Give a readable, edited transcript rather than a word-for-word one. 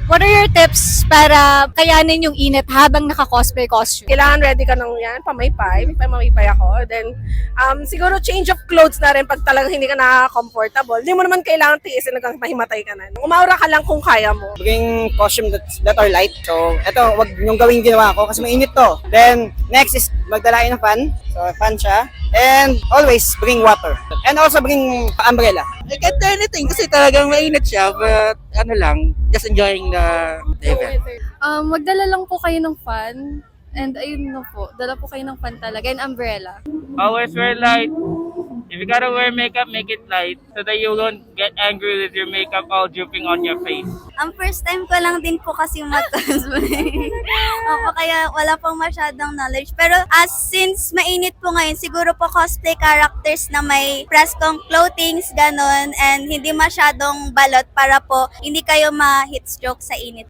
What are your tips para kayanin yung init habang naka-cosplay costume? Kailangan ready ka ng yan, pamaypay. May pamaypay ako. Then, siguro change of clothes na rin pag talagang hindi ka na-comfortable. Hindi mo naman kailangan tiisin hanggang mahimatay ka na. Umaura ka lang kung kaya mo. Bring costume that are light. So, eto, wag yung gawin ginawa ko kasi mainit to. Then, next is magdala kayo ng fan. So, fan siya. And always bring water. And also bring umbrella. I can't do anything kasi talagang mainit siya, but ano lang, just enjoying the event. Magdala lang po kayo ng fan. And ayun na po, dala po kayo ng fan talaga and umbrella. Always wear light. If you gotta wear makeup, make it light so that you won't get angry with your makeup all dripping on your face. Ang first time ko lang din po kasi mag-cosplay. Opo, kaya wala pong masyadong knowledge. Pero since mainit po ngayon, siguro po cosplay characters na may press-con clothings, ganon, and hindi masyadong balot para po hindi kayo ma-heat stroke sa init.